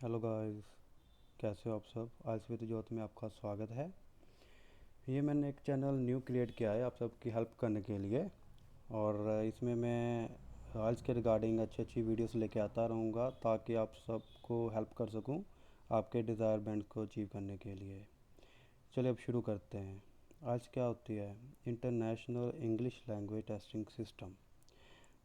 Hello guys. कैसे हो आप सब? आज विद ज्योत में आपका स्वागत है। ये मैंने एक चैनल न्यू क्रिएट किया है आप सबकी हेल्प करने के लिए। और इसमें मैं आज के रिगार्डिंग अच्छी अच्छी वीडियोस लेके आता रहूँगा ताकि आप सबको हेल्प कर सकूँ आपके डिज़ायरमेंट को अचीव करने के लिए। चलिए अब शुरू करते हैं। आज क्या होती है? International English language testing system.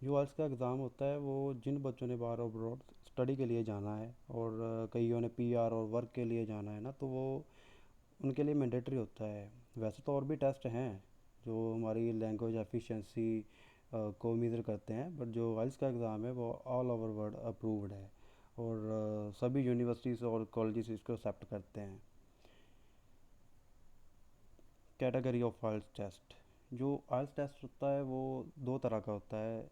जो आज का एग्ज़ाम होता है वो जिन बच्चों ने बाहर अब्रॉड स्टडी के लिए जाना है और कईयों ने पीआर और वर्क के लिए जाना है ना, तो वो उनके लिए मैंडेटरी होता है। वैसे तो और भी टेस्ट हैं जो हमारी लैंग्वेज एफिशिएंसी को मेज़र करते हैं, बट जो आइल्स का एग्ज़ाम है वो ऑल ओवर वर्ल्ड अप्रूव्ड है और सभी यूनिवर्सिटीज़ और कॉलेजेस इसको एक्सेप्ट करते हैं। Category of IELTS test. जो आइल्स टेस्ट होता है वो दो तरह का होता है।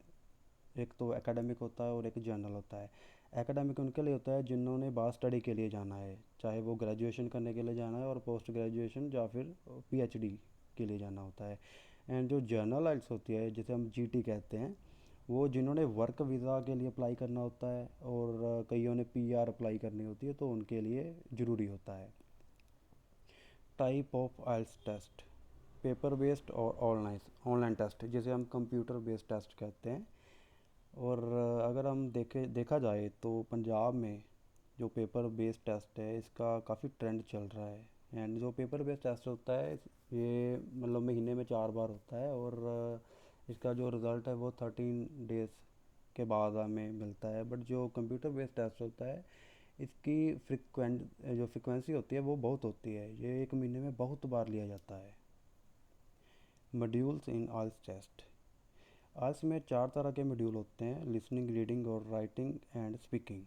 एक तो एकेडमिक होता है और एक जनरल होता है। एकेडमिक उनके लिए होता है जिन्होंने बाहर स्टडी के लिए जाना है, चाहे वो ग्रेजुएशन करने के लिए जाना है और पोस्ट ग्रेजुएशन या फिर पीएचडी के लिए जाना होता है। एंड जो जनरल आइल्स होती है जिसे हम जीटी कहते हैं, वो जिन्होंने वर्क वीज़ा के लिए अप्लाई करना होता है और कईयों ने पीआर अप्लाई करनी होती है, तो उनके लिए ज़रूरी होता है। Type of IELTS test. Paper based और ऑनलाइन ऑनलाइन टेस्ट जिसे हम कंप्यूटर बेस्ड टेस्ट कहते हैं। और अगर हम देखा जाए तो पंजाब में जो पेपर बेस्ड टेस्ट है इसका काफ़ी ट्रेंड चल रहा है। एंड जो पेपर बेस्ड टेस्ट होता है ये मतलब महीने में 4 बार होता है और इसका जो रिज़ल्ट है वो 13 डेज़ के बाद हमें मिलता है। बट जो कंप्यूटर बेस्ड टेस्ट होता है इसकी फ्रिक्वेंसी होती है वो बहुत होती है, ये एक महीने में बहुत बार लिया जाता है। मॉड्यूल्स इन आल्स टेस्ट। आल्स में 4 तरह के मॉड्यूल होते हैं: लिसनिंग, रीडिंग और राइटिंग एंड स्पीकिंग।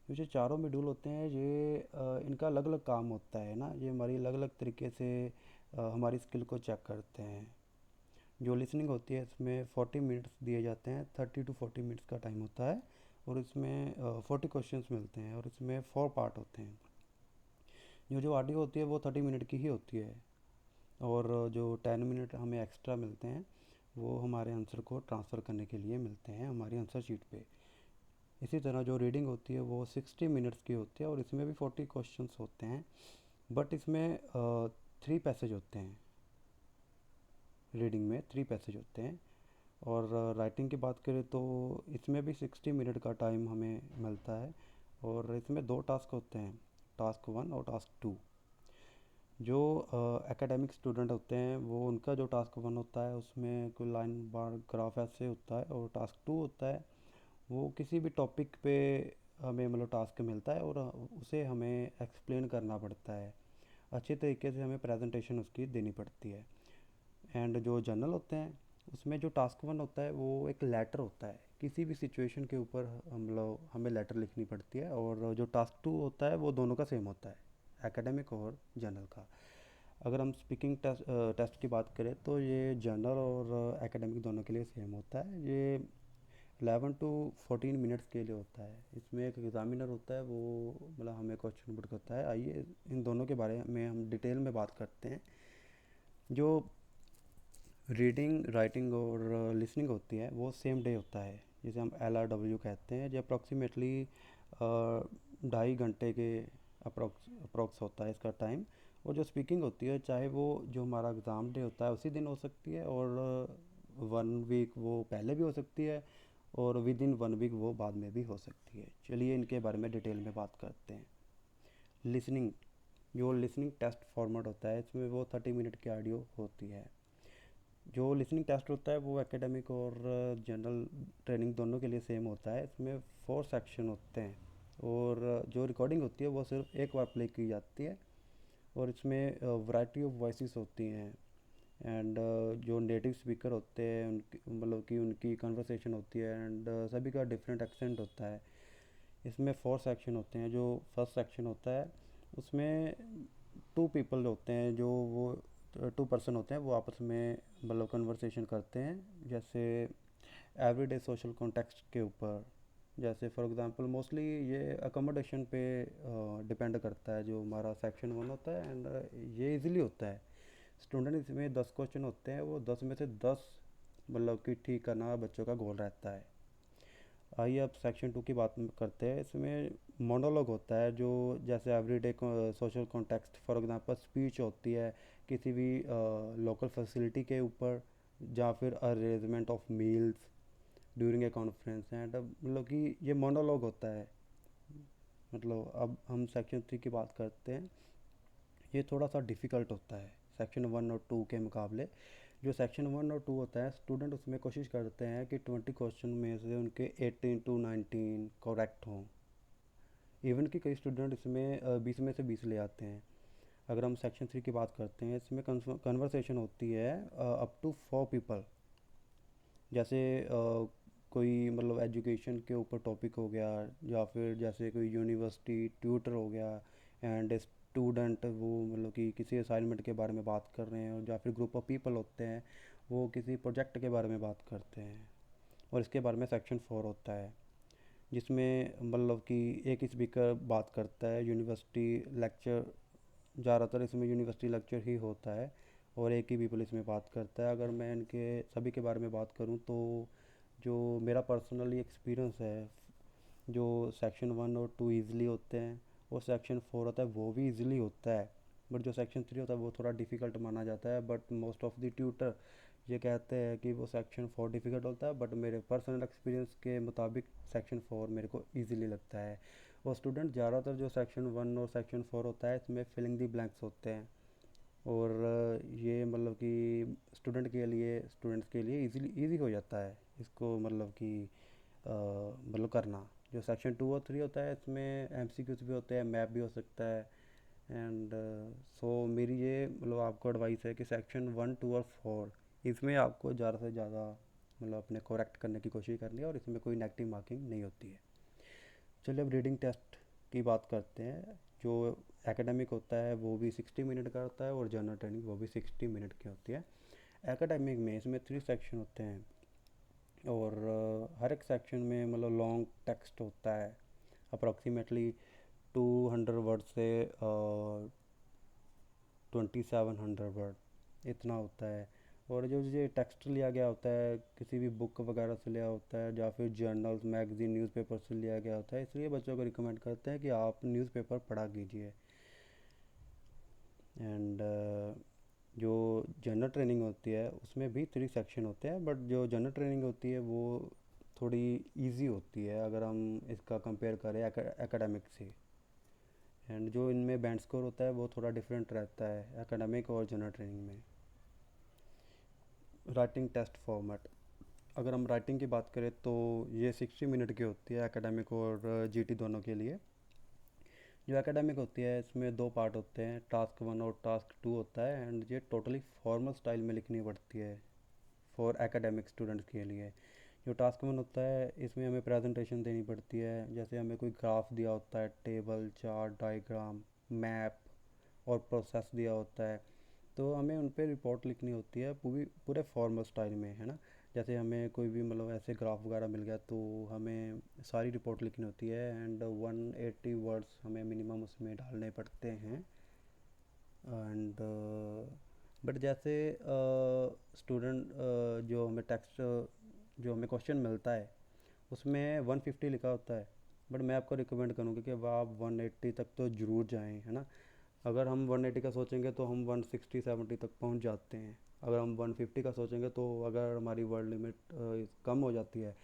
ये जो चारों मॉड्यूल होते हैं ये इनका अलग अलग काम होता है ना, ये हमारी अलग अलग तरीके से हमारी स्किल को चेक करते हैं। जो लिसनिंग होती है इसमें 40 मिनट्स दिए जाते हैं, 30 to 40 मिनट्स का टाइम होता है और इसमें 40 क्वेश्चंस मिलते हैं और इसमें 4 पार्ट होते हैं। जो ऑडियो होती है वो 30 मिनट की ही होती है और जो 10 मिनट हमें एक्स्ट्रा मिलते हैं वो हमारे आंसर को ट्रांसफ़र करने के लिए मिलते हैं हमारी आंसर शीट पे। इसी तरह जो रीडिंग होती है वो 60 मिनट्स की होती है और इसमें भी 40 क्वेश्चंस होते हैं, बट इसमें 3 पैसेज होते हैं। रीडिंग में 3 पैसेज होते हैं। और राइटिंग की बात करें तो इसमें भी 60 मिनट का टाइम हमें मिलता है और इसमें 2 टास्क होते हैं, टास्क 1 और टास्क 2। जो एकेडमिक स्टूडेंट होते हैं वो उनका जो टास्क 1 होता है उसमें कोई लाइन बार ग्राफ ऐसे होता है और टास्क 2 होता है वो किसी भी टॉपिक पे हमें मतलब टास्क मिलता है और उसे हमें एक्सप्लेन करना पड़ता है, अच्छे तरीके से हमें प्रेजेंटेशन उसकी देनी पड़ती है। एंड जो जर्नल होते हैं उसमें जो टास्क 1 होता है वो एक लेटर होता है, किसी भी सिचुएशन के ऊपर हम लोग हमें लेटर लिखनी पड़ती है। और जो टास्क 2 होता है वो दोनों का सेम होता है, एकेडमिक और जर्नल का। अगर हम स्पीकिंग टेस्ट की बात करें तो ये जनरल और एकेडमिक दोनों के लिए सेम होता है। ये 11 to 14 मिनट्स के लिए होता है। इसमें एक एग्ज़ामिनर होता है वो मतलब हमें क्वेश्चन पुट करता है। आइए इन दोनों के बारे में हम डिटेल में बात करते हैं। जो रीडिंग, राइटिंग और लिसनिंग होती है वो सेम डे होता है, जिसे हम LRW कहते हैं। जो अप्रॉक्सीमेटली 2.5 घंटे के अप्रोक्स होता है इसका टाइम। और जो स्पीकिंग होती है चाहे वो जो हमारा एग्ज़ाम डे होता है उसी दिन हो सकती है और 1 वीक वो पहले भी हो सकती है और विद इन 1 वीक वो बाद में भी हो सकती है। चलिए इनके बारे में डिटेल में बात करते हैं। लिसनिंग। जो लिसनिंग टेस्ट फॉर्मेट होता है इसमें वो 30 मिनट की ऑडियो होती है। जो लिसनिंग टेस्ट होता है वो एकेडमिक और जनरल ट्रेनिंग दोनों के लिए सेम होता है। इसमें 4 सेक्शन होते हैं और जो रिकॉर्डिंग होती है वो सिर्फ एक बार प्ले की जाती है और इसमें वैरायटी ऑफ वॉइसेस होती हैं। एंड जो नेटिव स्पीकर होते हैं उनकी मतलब कि उनकी कन्वर्सेशन होती है एंड सभी का डिफरेंट एक्सेंट होता है। इसमें 4 सेक्शन होते हैं। जो फर्स्ट सेक्शन होता है उसमें 2 पीपल होते हैं, जो वो 2 पर्सन होते हैं वो आपस में मतलब कन्वर्सेशन करते हैं, जैसे एवरीडे सोशल कॉन्टेक्स्ट के ऊपर। जैसे फॉर एग्जांपल मोस्टली ये अकोमोडेशन पे डिपेंड करता है जो हमारा सेक्शन 1 होता है। एंड ये इजीली होता है। स्टूडेंट इसमें 10 क्वेश्चन होते हैं, वो 10 में से 10 मतलब कि ठीक करना बच्चों का गोल रहता है। आइए अब सेक्शन टू की बात करते हैं। इसमें मोनोलॉग होता है, जो जैसे everyday social context, for example speech होती है किसी भी लोकल फैसिलिटी के ऊपर, या फिर arrangement of meals during a conference and, मतलब कि ये मोनोलॉग होता है। मतलब अब हम सेक्शन थ्री की बात करते हैं। ये थोड़ा सा डिफ़िकल्ट होता है सेक्शन वन और टू के मुकाबले। जो सेक्शन वन और टू होता है, स्टूडेंट उसमें कोशिश करते हैं कि 20 क्वेश्चन में से उनके 18 to 19 करेक्ट हों। इवन कि कई स्टूडेंट इसमें 20 में से 20 ले आते हैं। अगर हम सेक्शन थ्री की बात करते हैं, इसमें कन्वर्सेशन होती है अप टू 4 पीपल। जैसे कोई मतलब एजुकेशन के ऊपर टॉपिक हो गया, या फिर जैसे कोई यूनिवर्सिटी ट्यूटर हो गया, एंड स्टूडेंट वो मतलब कि किसी असाइनमेंट के बारे में बात कर रहे हैं, और या फिर ग्रुप ऑफ पीपल होते हैं वो किसी प्रोजेक्ट के बारे में बात करते हैं। और इसके बारे में सेक्शन फोर होता है, जिसमें मतलब कि एक स्पीकर बात करता है यूनिवर्सिटी लेक्चर। ज़्यादातर इसमें यूनिवर्सिटी लेक्चर ही होता है, और एक ही पीपल इसमें बात करता है। अगर मैं इनके सभी के बारे में बात करूं तो जो मेरा पर्सनली एक्सपीरियंस है, जो सेक्शन वन और टू ईज़िली होते हैं, और सेक्शन फोर होता है वो भी ईज़िली होता है। बट जो सेक्शन थ्री होता है वो थोड़ा डिफ़िकल्ट माना जाता है। But most of the tutor ये कहते हैं कि वो सेक्शन फोर डिफ़िकल्ट होता है, बट मेरे पर्सनल एक्सपीरियंस के मुताबिक सेक्शन फोर मेरे को ईज़िली लगता है। और स्टूडेंट ज़्यादातर जो सेक्शन वन और सेक्शन फोर होता है इसमें फिलिंग दी ब्लैंक्स होते हैं। और ये मतलब कि स्टूडेंट्स के लिए इजीली इजी हो जाता है इसको मतलब कि मतलब करना। जो सेक्शन टू और थ्री होता है इसमें एमसीक्यूज भी होते हैं, मैप भी हो सकता है। एंड सो मेरी ये मतलब आपको एडवाइस है कि सेक्शन वन टू और फोर इसमें आपको ज़्यादा से ज़्यादा मतलब अपने करेक्ट करने की कोशिश करनी है, और इसमें कोई नेगेटिव मार्किंग नहीं होती है। चलिए अब रीडिंग टेस्ट की बात करते हैं। जो एकेडमिक होता है वो भी 60 मिनट का होता है, और जनरल ट्रेनिंग वो भी 60 मिनट की होती है। एकेडमिक में इसमें 3 सेक्शन होते हैं, और हर एक सेक्शन में मतलब लॉन्ग टेक्स्ट होता है, अप्रॉक्सीमेटली 200 वर्ड से 2700 वर्ड इतना होता है। और जो ये टेक्स्ट लिया गया होता है किसी भी बुक वगैरह से लिया होता है, या फिर जर्नल्स, मैगजीन, न्यूज़पेपर से लिया गया होता है, इसलिए बच्चों को रिकमेंड करते हैं कि आप न्यूज़पेपर पढ़ा कीजिए। एंड जो जनरल ट्रेनिंग होती है उसमें भी 3 सेक्शन होते हैं, बट जो जनरल ट्रेनिंग होती है वो थोड़ी इजी होती है अगर हम इसका कंपेयर करें एकेडमिक से। एंड जो इनमें बैंड स्कोर होता है वो थोड़ा डिफरेंट रहता है एकेडमिक और जनरल ट्रेनिंग में। राइटिंग टेस्ट फॉर्मेट, अगर हम राइटिंग की बात करें तो ये 60 मिनट की होती है एकेडमिक और जीटी दोनों के लिए। जो एकेडमिक होती है इसमें 2 पार्ट होते हैं, टास्क वन और टास्क टू होता है। एंड ये टोटली फॉर्मल स्टाइल में लिखनी पड़ती है फॉर एकेडमिक स्टूडेंट्स के लिए। जो टास्क वन होता है इसमें हमें प्रेजेंटेशन देनी पड़ती है, जैसे हमें कोई ग्राफ दिया होता है, टेबल, चार्ट, डायग्राम, मैप और प्रोसेस दिया होता है, तो हमें उन पर रिपोर्ट लिखनी होती है पूरी पूरे फॉर्मल स्टाइल में, है ना। जैसे हमें कोई भी मतलब ऐसे ग्राफ वगैरह मिल गया तो हमें सारी रिपोर्ट लिखनी होती है, एंड 180 वर्ड्स हमें मिनिमम उसमें डालने पड़ते हैं। एंड बट जैसे स्टूडेंट जो हमें टेक्स्ट जो हमें क्वेश्चन मिलता है उसमें 150 लिखा होता है, बट मैं आपको रिकमेंड करूँगा कि अब आप 180 तक तो ज़रूर जाएं, है ना। अगर हम 180 का सोचेंगे तो हम 160-170 तक पहुंच जाते हैं। अगर हम 150 का सोचेंगे तो अगर हमारी वर्ड लिमिट कम हो जाती है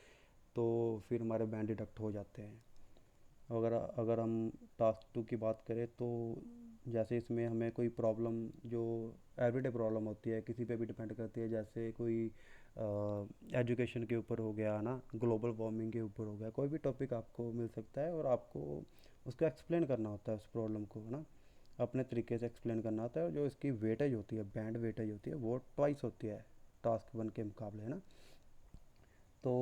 तो फिर हमारे बैंड डिडक्ट हो जाते हैं। अगर अगर हम टास्क टू की बात करें तो जैसे इसमें हमें कोई प्रॉब्लम जो एवरीडे प्रॉब्लम होती है किसी पे भी डिपेंड करती है, जैसे कोई एजुकेशन के ऊपर हो गया ना, ग्लोबल वार्मिंग के ऊपर हो गया, कोई भी टॉपिक आपको मिल सकता है और आपको उसको एक्सप्लेन करना होता है उस प्रॉब्लम को, है ना। अपने तरीके से एक्सप्लेन करना होता है, और जो इसकी वेटेज होती है, बैंड वेटेज होती है, वो ट्वाइस होती है टास्क वन के मुकाबले, है ना। तो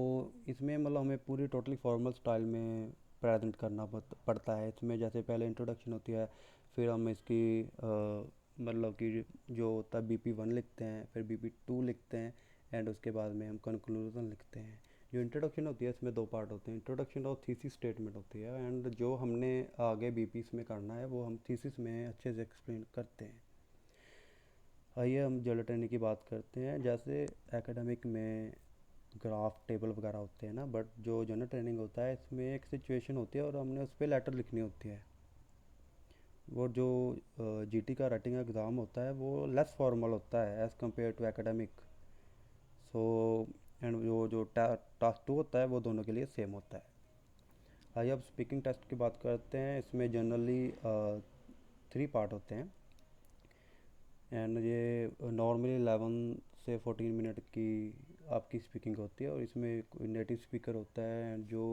इसमें मतलब हमें पूरी टोटली फॉर्मल स्टाइल में प्रेजेंट करना पड़ता है। इसमें जैसे पहले इंट्रोडक्शन होती है, फिर हम इसकी मतलब कि जो होता है BP1 लिखते हैं, फिर BP2 लिखते हैं, एंड उसके बाद में हम कंक्लूजन लिखते हैं। जो इंट्रोडक्शन होती है इसमें 2 पार्ट होते हैं, इंट्रोडक्शन और थीसिस स्टेटमेंट होती है, एंड जो हमने आगे बीपीस में करना है वो हम थीसिस में अच्छे से एक्सप्लेन करते हैं। आइए हम जनरल ट्रेनिंग की बात करते हैं। जैसे एकेडमिक में ग्राफ टेबल वगैरह होते हैं ना, बट जो जनरल ट्रेनिंग होता है इसमें एक सिचुएशन होती है और हमने उस पर लेटर लिखनी होती है। वो जो जीटी का राइटिंग एग्ज़ाम होता है वो लेस फॉर्मल होता है as compare to academic. So and जो टास्क टू होता है वो दोनों के लिए सेम होता है। आइए अब स्पीकिंग टेस्ट की बात करते हैं। इसमें जनरली 3 पार्ट होते हैं, एंड ये नॉर्मली 11 से 14 मिनट की आपकी स्पीकिंग होती है। और इसमें कोई नेटिव स्पीकर होता है जो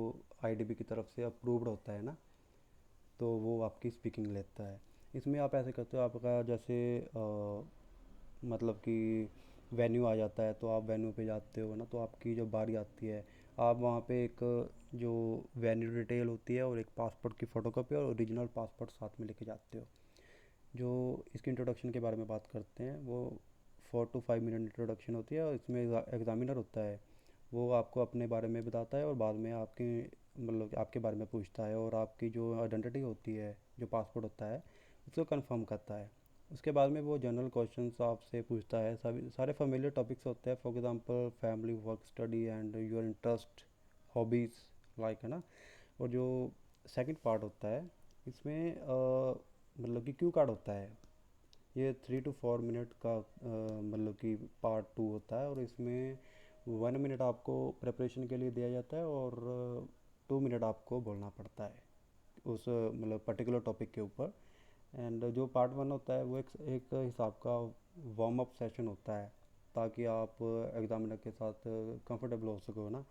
आईडीबी की तरफ से अप्रूव्ड होता है ना, तो वो आपकी स्पीकिंग लेता है। इसमें आप ऐसे करते हो, आपका जैसे मतलब कि वेन्यू आ जाता है तो आप वेन्यू पे जाते हो ना, तो आपकी जो बारी आती है आप वहाँ पे एक जो वेन्यू डिटेल होती है और एक पासपोर्ट की फ़ोटोकॉपी और ओरिजिनल पासपोर्ट साथ में लेके जाते हो। जो इसकी इंट्रोडक्शन के बारे में बात करते हैं, वो 4 to 5 मिनट इंट्रोडक्शन होती है और इसमें एग्ज़ामिनर होता है, वो आपको अपने बारे में बताता है और बाद में आपके मतलब आपके बारे में पूछता है और आपकी जो आइडेंटिटी होती है, जो पासपोर्ट होता है, उसको कंफर्म करता है। उसके बाद में वो जनरल क्वेश्चंस आपसे पूछता है, सभी सारे फेमिलियर टॉपिक्स होते हैं, for example family, work, study and your interest, hobbies, like, है ना। और जो सेकंड पार्ट होता है इसमें मतलब कि क्यू कार्ड होता है। ये 3 to 4 मिनट का मतलब कि पार्ट टू होता है और इसमें 1 मिनट आपको प्रिपरेशन के लिए दिया जाता है और 2 मिनट आपको बोलना पड़ता है उस मतलब पर्टिकुलर टॉपिक के ऊपर। एंड जो पार्ट वन होता है वो एक हिसाब का वार्म अप सेशन होता है, ताकि आप एग्जामिनर के साथ कंफर्टेबल हो सको ना।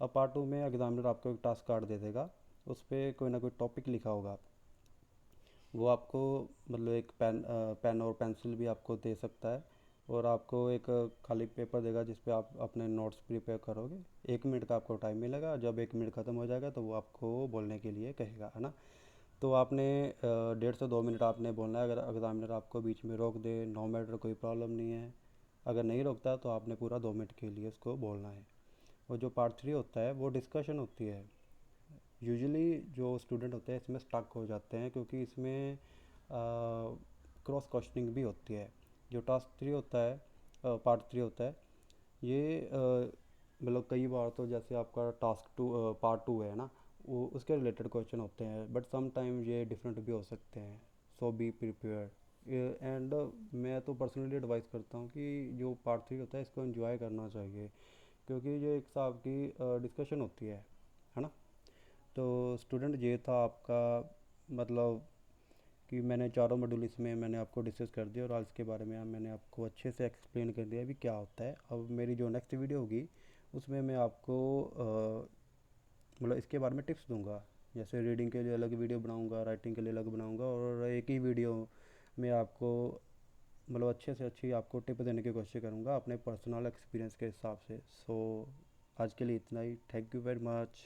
अब पार्ट टू में एग्जामिनर आपको एक टास्क कार्ड दे देगा, उस पर कोई ना कोई टॉपिक लिखा होगा। वो आपको मतलब एक पेन और पेंसिल भी आपको दे सकता है और आपको एक खाली पेपर देगा जिस पे आप अपने नोट्स प्रिपेयर करोगे। 1 मिनट का आपको टाइम मिलेगा, जब 1 मिनट ख़त्म हो जाएगा तो वो आपको बोलने के लिए कहेगा, है ना। तो आपने 1.5 से 2 मिनट आपने बोलना है। अगर एग्जामिनर आपको बीच में रोक दे, नो मैटर, कोई प्रॉब्लम नहीं है। अगर नहीं रोकता तो आपने पूरा 2 मिनट के लिए उसको बोलना है। और जो पार्ट थ्री होता है वो डिस्कशन होती है। यूजुअली जो स्टूडेंट होते हैं इसमें स्टक हो जाते हैं क्योंकि इसमें क्रॉस क्वेश्चनिंग भी होती है। जो टास्क थ्री होता है, पार्ट थ्री होता है, ये मतलब कई बार तो जैसे आपका टास्क टू पार्ट टू है ना, वो उसके रिलेटेड क्वेश्चन होते हैं, बट सम टाइम ये डिफरेंट भी हो सकते हैं। सो बी प्रिपेयर्ड। एंड मैं तो पर्सनली एडवाइस करता हूँ कि जो पार्ट थ्री होता है इसको एंजॉय करना चाहिए, क्योंकि ये एक हिसाब की डिस्कशन होती है ना। तो स्टूडेंट ये था आपका मतलब कि मैंने चारों मॉड्यूल इसमें मैंने आपको डिस्कस कर दिया और आज के बारे में मैंने आपको अच्छे से एक्सप्लेन कर दिया भी क्या होता है। अब मेरी जो नेक्स्ट वीडियो होगी उसमें मैं आपको मतलब इसके बारे में टिप्स दूंगा। जैसे रीडिंग के लिए अलग वीडियो बनाऊंगा, राइटिंग के लिए अलग बनाऊंगा, और एक ही वीडियो में आपको मतलब अच्छे से अच्छी आपको टिप देने की कोशिश करूंगा अपने पर्सनल एक्सपीरियंस के हिसाब से। सो आज के लिए इतना ही। Thank you very much.